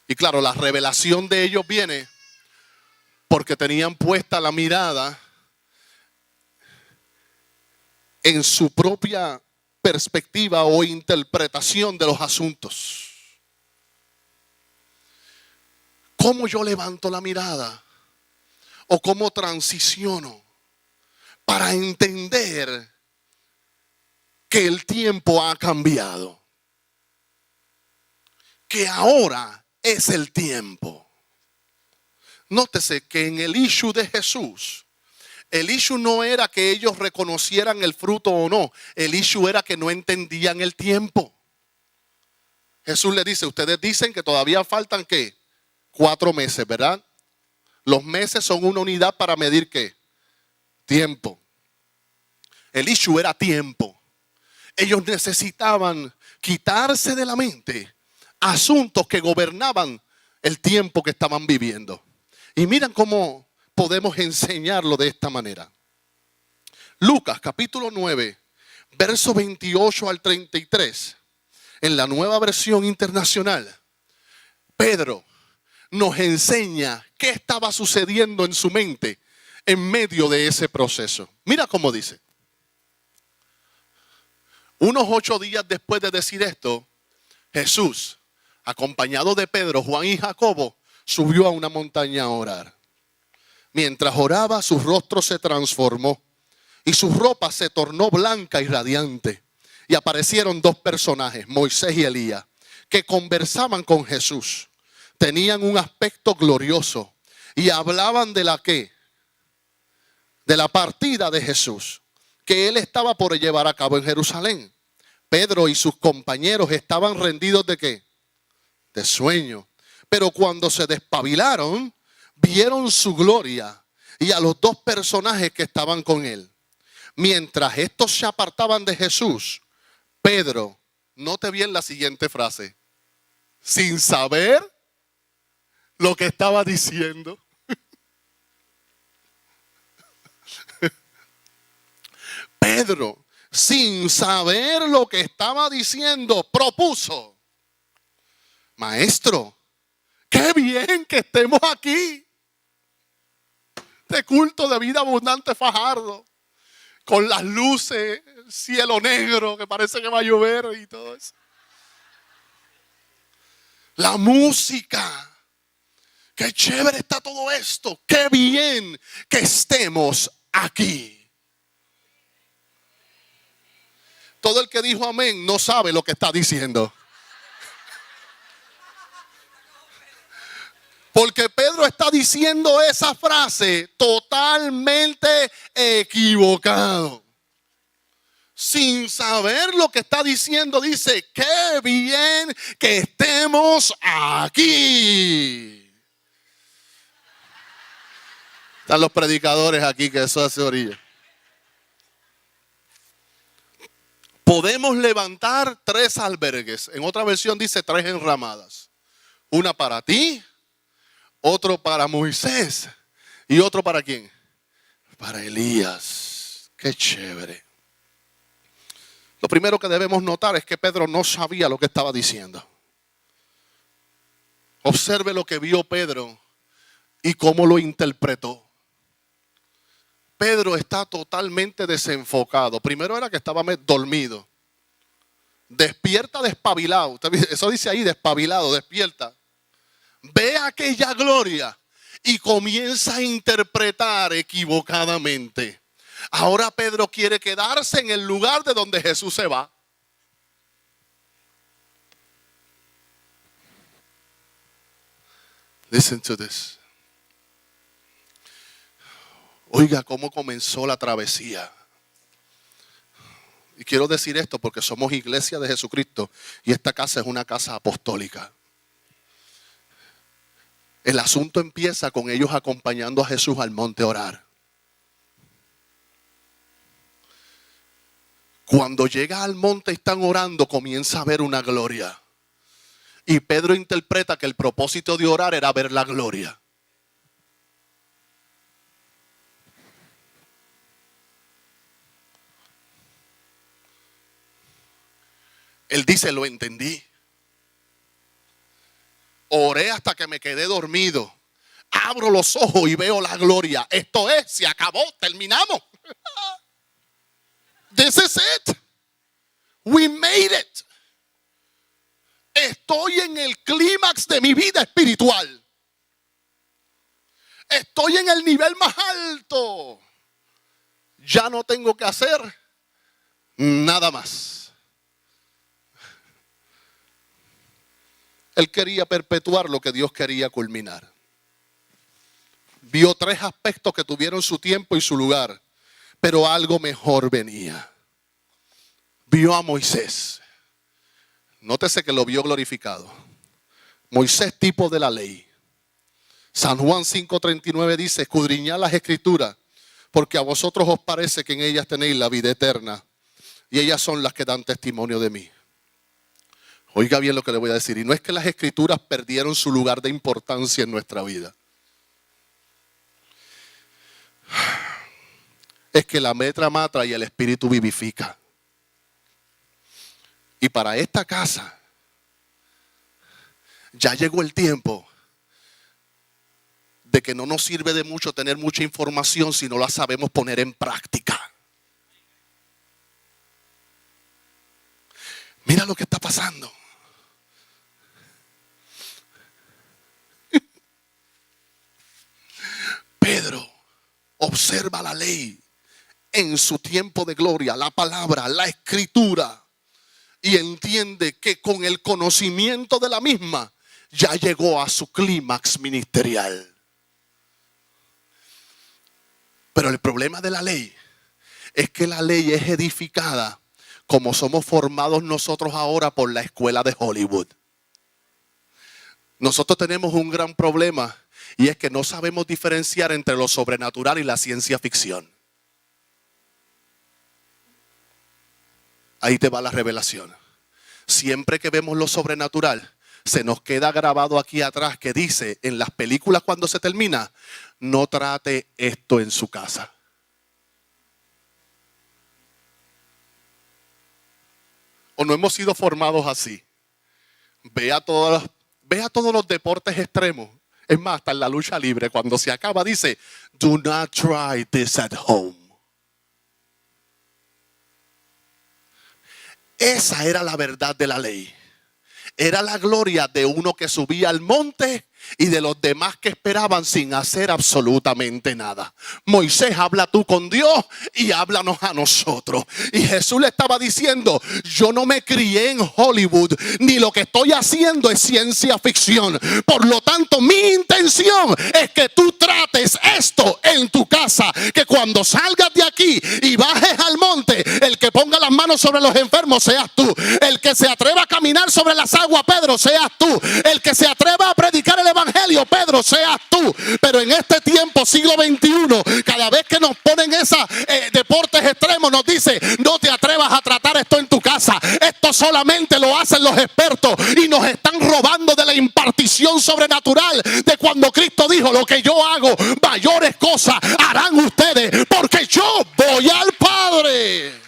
Y claro, la revelación de ellos viene porque tenían puesta la mirada en su propia perspectiva o interpretación de los asuntos. ¿Cómo yo levanto la mirada? ¿O cómo transiciono para entender que el tiempo ha cambiado? Que ahora es el tiempo. Nótese que en el issue de Jesús, el issue no era que ellos reconocieran el fruto o no. El issue era que no entendían el tiempo. Jesús le dice: ustedes dicen que todavía faltan ¿qué? 4 meses, ¿verdad? Los meses son una unidad para medir ¿qué? Tiempo. El issue era tiempo. Ellos necesitaban quitarse de la mente asuntos que gobernaban el tiempo que estaban viviendo. Y miren cómo podemos enseñarlo de esta manera. Lucas capítulo 9, verso 28 al 33. En la Nueva Versión Internacional, Pedro nos enseña qué estaba sucediendo en su mente en medio de ese proceso. Mira cómo dice. Unos 8 días después de decir esto, Jesús, acompañado de Pedro, Juan y Jacobo, subió a una montaña a orar. Mientras oraba, su rostro se transformó y su ropa se tornó blanca y radiante. Y aparecieron 2 personajes, Moisés y Elías, que conversaban con Jesús. Tenían un aspecto glorioso y hablaban de la ¿qué? De la partida de Jesús, que él estaba por llevar a cabo en Jerusalén. Pedro y sus compañeros estaban rendidos ¿de qué? De sueño. Pero cuando se despabilaron, vieron su gloria y a los 2 personajes que estaban con él. Mientras estos se apartaban de Jesús, Pedro, note bien la siguiente frase: sin saber lo que estaba diciendo. Pedro, sin saber lo que estaba diciendo, propuso: maestro, qué bien que estemos aquí. Este culto de vida abundante Fajardo, con las luces, cielo negro que parece que va a llover y todo eso. La música. Qué chévere está todo esto. Qué bien que estemos aquí. Todo el que dijo amén no sabe lo que está diciendo. Porque Pedro está diciendo esa frase totalmente equivocado. Sin saber lo que está diciendo, dice: qué bien que estemos aquí. Están los predicadores aquí que eso hace orilla. Podemos levantar 3 albergues. En otra versión dice 3 enramadas. Una para ti, otro para Moisés y otro para ¿quién? Para Elías. Qué chévere. Lo primero que debemos notar es que Pedro no sabía lo que estaba diciendo. Observe lo que vio Pedro y cómo lo interpretó. Pedro está totalmente desenfocado. Primero era que estaba dormido. Despierta despabilado. Eso dice ahí, despabilado, despierta. Ve aquella gloria y comienza a interpretar equivocadamente. Ahora Pedro quiere quedarse en el lugar de donde Jesús se va. Listen to this. Oiga cómo comenzó la travesía. Y quiero decir esto porque somos iglesia de Jesucristo y esta casa es una casa apostólica. El asunto empieza con ellos acompañando a Jesús al monte a orar. Cuando llega al monte y están orando, comienza a ver una gloria. Y Pedro interpreta que el propósito de orar era ver la gloria. Él dice, lo entendí. Oré hasta que me quedé dormido. Abro los ojos y veo la gloria. Esto es, se acabó, terminamos. This is it. We made it. Estoy en el clímax de mi vida espiritual. Estoy en el nivel más alto. Ya no tengo que hacer nada más. Él quería perpetuar lo que Dios quería culminar. Vio 3 aspectos que tuvieron su tiempo y su lugar, pero algo mejor venía. Vio a Moisés. Nótese que lo vio glorificado. Moisés, tipo de la ley. San Juan 5:39 dice, escudriñad las escrituras, porque a vosotros os parece que en ellas tenéis la vida eterna, y ellas son las que dan testimonio de mí. Oiga bien lo que le voy a decir, y no es que las escrituras perdieron su lugar de importancia en nuestra vida. Es que la letra mata y el espíritu vivifica. Y para esta casa ya llegó el tiempo de que no nos sirve de mucho tener mucha información si no la sabemos poner en práctica. Mira lo que está pasando. Pedro observa la ley en su tiempo de gloria, la palabra, la escritura, y entiende que con el conocimiento de la misma ya llegó a su clímax ministerial. Pero el problema de la ley es que la ley es edificada como somos formados nosotros ahora por la escuela de Hollywood. Nosotros tenemos un gran problema y es que no sabemos diferenciar entre lo sobrenatural y la ciencia ficción. Ahí te va la revelación. Siempre que vemos lo sobrenatural, se nos queda grabado aquí atrás que dice en las películas cuando se termina, no trate esto en su casa. O no hemos sido formados así. Ve a todos los deportes extremos. Es más, hasta en la lucha libre, cuando se acaba dice, do not try this at home. Esa era la verdad de la ley. Era la gloria de uno que subía al monte y de los demás que esperaban sin hacer absolutamente nada. Moisés, habla tú con Dios y háblanos a nosotros. Y Jesús le estaba diciendo, yo no me crié en Hollywood, ni lo que estoy haciendo es ciencia ficción. Por lo tanto, mi intención es que tú trates esto en tu casa, que cuando salgas de aquí y bajes al monte, el que ponga las manos sobre los enfermos seas tú. El que se atreva a caminar sobre las aguas, Pedro, seas tú. El que se atreva a predicar el evangelio, Pedro, seas tú. Pero en este tiempo, siglo XXI, cada vez que nos ponen esos deportes extremos, nos dice, no te atrevas a tratar esto en tu casa. Esto solamente lo hacen los expertos y nos están robando de la impartición sobrenatural de cuando Cristo dijo, lo que yo hago, mayores cosas harán ustedes, porque yo voy al Padre.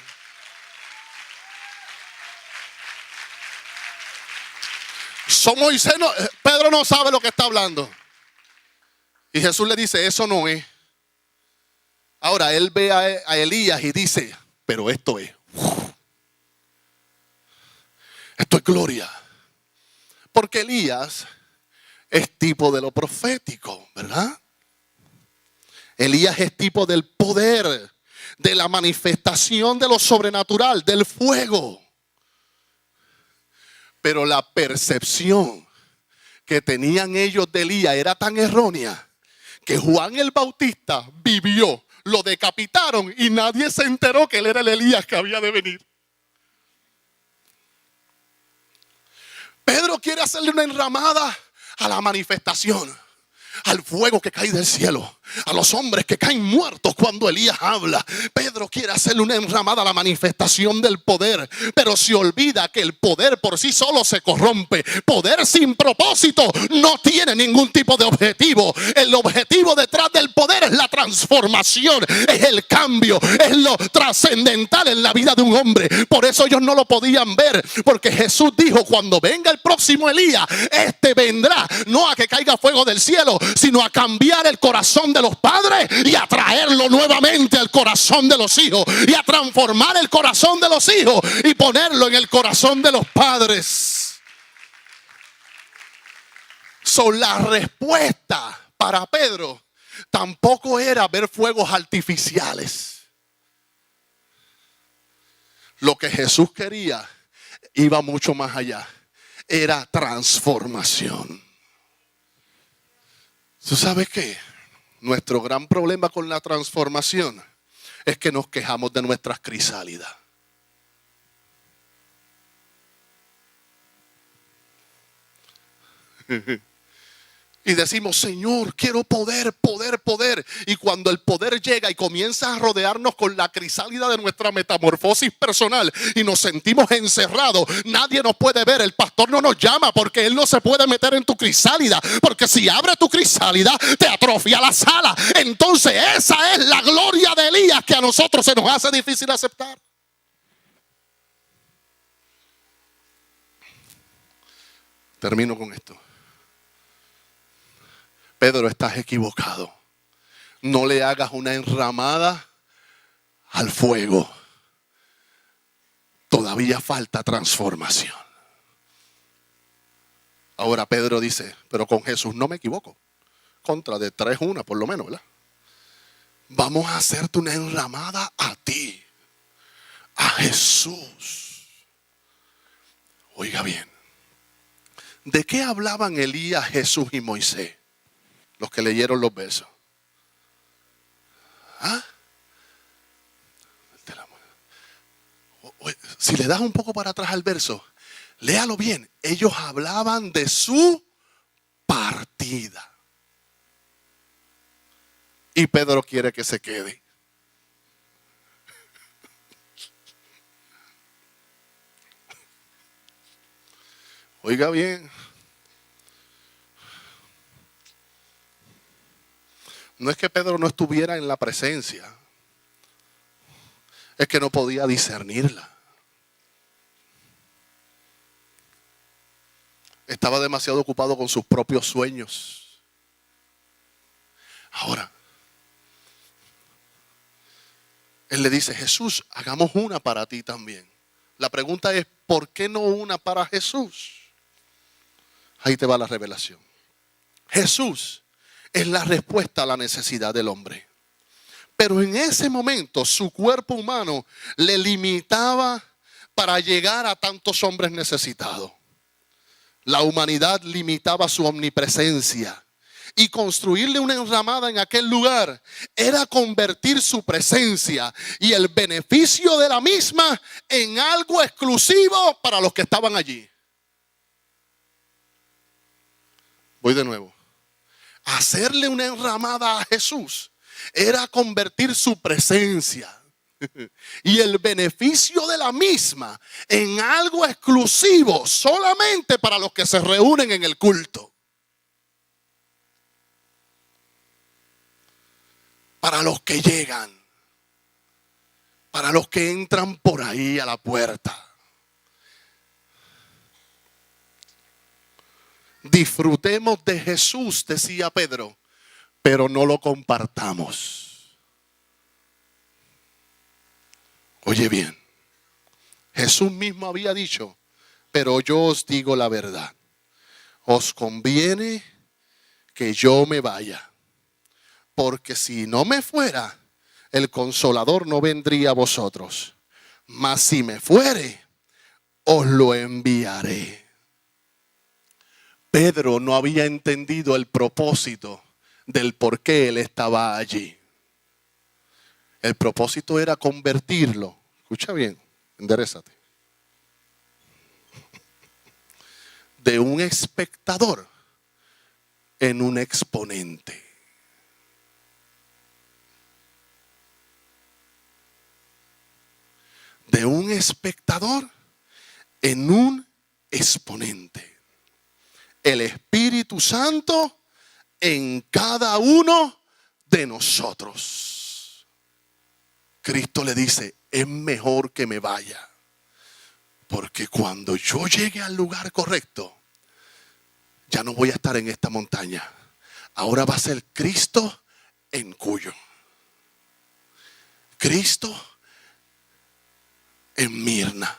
Pedro no sabe lo que está hablando. Y Jesús le dice, eso no es. Ahora él ve a Elías y dice, pero esto es. Esto es gloria. Porque Elías es tipo de lo profético, ¿verdad? Elías es tipo del poder, de la manifestación de lo sobrenatural, del fuego. Pero la percepción que tenían ellos de Elías era tan errónea que Juan el Bautista vivió, lo decapitaron y nadie se enteró que él era el Elías que había de venir. Pedro quiere hacerle una enramada a la manifestación. al fuego que cae del cielo, a los hombres que caen muertos cuando Elías habla. Pedro quiere hacerle una enramada a la manifestación del poder, pero se olvida que el poder por sí solo se corrompe. Poder sin propósito no tiene ningún tipo de objetivo. El objetivo detrás del poder es la transformación, es el cambio, es lo trascendental en la vida de un hombre. Por eso ellos no lo podían ver, porque Jesús dijo: cuando venga el próximo Elías, este vendrá no a que caiga fuego del cielo, sino a cambiar el corazón de los padres y a traerlo nuevamente al corazón de los hijos, y a transformar el corazón de los hijos y ponerlo en el corazón de los padres. La respuesta para Pedro tampoco era ver fuegos artificiales. Lo que Jesús quería iba mucho más allá. Era transformación. ¿Tú sabes qué? Nuestro gran problema con la transformación es que nos quejamos de nuestras crisálidas. Y decimos: Señor, quiero poder, poder, poder. Y cuando el poder llega y comienza a rodearnos con la crisálida de nuestra metamorfosis personal y nos sentimos encerrados, nadie nos puede ver. El pastor no nos llama porque él no se puede meter en tu crisálida, porque si abre tu crisálida te atrofia la sala. Entonces esa es la gloria de Elías que a nosotros se nos hace difícil aceptar. Termino con esto. Pedro, estás equivocado. No le hagas una enramada al fuego. Todavía falta transformación. Ahora Pedro dice: pero con Jesús no me equivoco. Contra de 3-1 por lo menos, ¿verdad? Vamos a hacerte una enramada a ti, a Jesús. Oiga bien, ¿de qué hablaban Elías, Jesús y Moisés? Los que leyeron los versos. ¿Ah? Si le das un poco para atrás al verso, léalo bien. Ellos hablaban de su partida. Y Pedro quiere que se quede. Oiga bien. No es que Pedro no estuviera en la presencia, es que no podía discernirla. Estaba demasiado ocupado con sus propios sueños. Ahora, él le dice: Jesús, hagamos una para ti también. La pregunta es: ¿por qué no una para Jesús? Ahí te va la revelación. Jesús es la respuesta a la necesidad del hombre. Pero en ese momento su cuerpo humano le limitaba para llegar a tantos hombres necesitados. La humanidad limitaba su omnipresencia. Y construirle una enramada en aquel lugar era convertir su presencia y el beneficio de la misma en algo exclusivo para los que estaban allí. Voy de nuevo. Hacerle una enramada a Jesús era convertir su presencia y el beneficio de la misma en algo exclusivo solamente para los que se reúnen en el culto. Para los que llegan, para los que entran por ahí a la puerta. Disfrutemos de Jesús, decía Pedro, pero no lo compartamos. Oye bien, Jesús mismo había dicho: pero yo os digo la verdad, os conviene que yo me vaya, porque si no me fuera, el Consolador no vendría a vosotros, mas si me fuere, os lo enviaré. Pedro no había entendido el propósito del por qué él estaba allí. El propósito era convertirlo. Escucha bien, enderezate. De un espectador en un exponente. De un espectador en un exponente. El Espíritu Santo en cada uno de nosotros. Cristo le dice, es mejor que me vaya, porque cuando yo llegue al lugar correcto, ya no voy a estar en esta montaña. Ahora va a ser Cristo en Cuyo. Cristo en Mirna.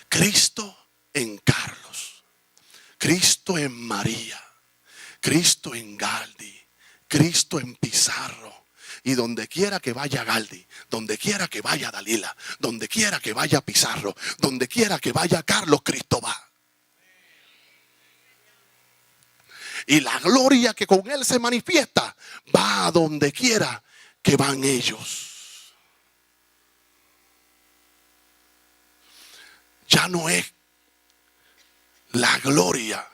Cristo en Carlos. Cristo en María. Cristo en Galdi. Cristo en Pizarro. Y donde quiera que vaya Galdi, donde quiera que vaya Dalila, donde quiera que vaya Pizarro, donde quiera que vaya Carlos, Cristo va. Y la gloria que con él se manifiesta va a donde quiera que van ellos. Ya no es la gloria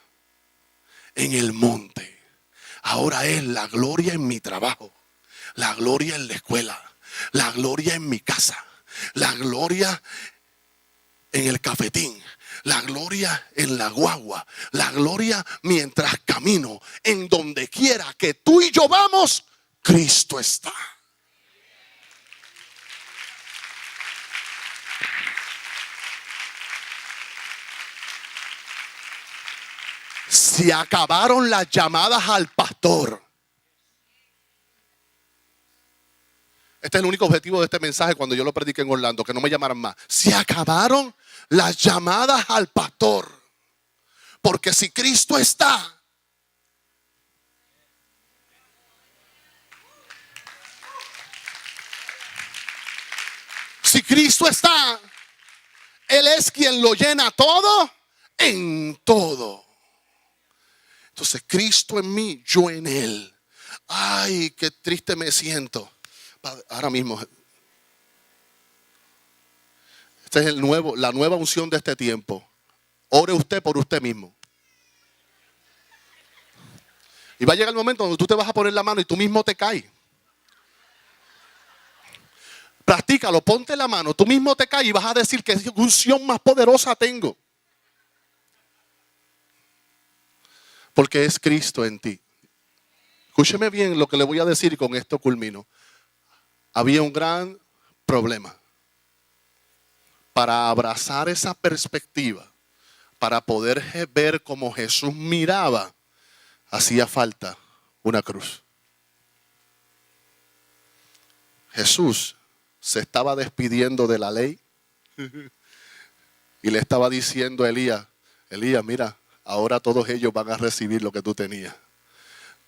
en el monte. Ahora es la gloria en mi trabajo. La gloria en la escuela, la gloria en mi casa, la gloria en el cafetín, la gloria en la guagua, la gloria mientras camino. En donde quiera que tú y yo vamos, Cristo está. Se acabaron las llamadas al pastor. Este es el único objetivo de este mensaje cuando yo lo prediqué en Orlando, que no me llamaran más. Se acabaron las llamadas al pastor. Porque si Cristo está, si Cristo está, Él es quien lo llena todo en todo. Entonces Cristo en mí, yo en Él. Ay, qué triste me siento. Ahora mismo, esta es la nueva unción de este tiempo. Ore usted por usted mismo. Y va a llegar el momento donde tú te vas a poner la mano y tú mismo te caes. Practícalo, ponte la mano, tú mismo te caes y vas a decir que unción más poderosa tengo. Porque es Cristo en ti. Escúcheme bien lo que le voy a decir y con esto culmino. Había un gran problema. Para abrazar esa perspectiva, para poder ver cómo Jesús miraba, hacía falta una cruz. Jesús se estaba despidiendo de la ley y le estaba diciendo a Elías, Elías, mira, ahora todos ellos van a recibir lo que tú tenías,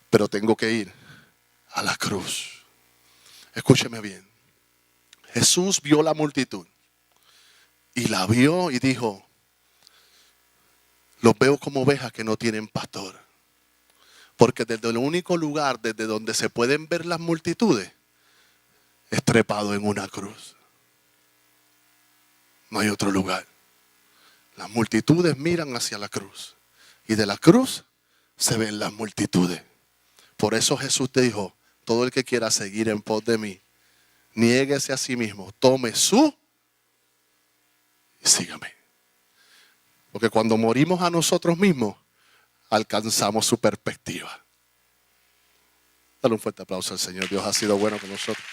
pero tengo que ir a la cruz. Escúcheme bien. Jesús vio la multitud y la vio y dijo, los veo como ovejas que no tienen pastor. Porque desde el único lugar desde donde se pueden ver las multitudes es trepado en una cruz. No hay otro lugar. Las multitudes miran hacia la cruz y de la cruz se ven las multitudes. Por eso Jesús te dijo, todo el que quiera seguir en pos de mí, niéguese a sí mismo, tome su y sígame. Porque cuando morimos a nosotros mismos, alcanzamos su perspectiva. Dale un fuerte aplauso al Señor. Dios ha sido bueno con nosotros.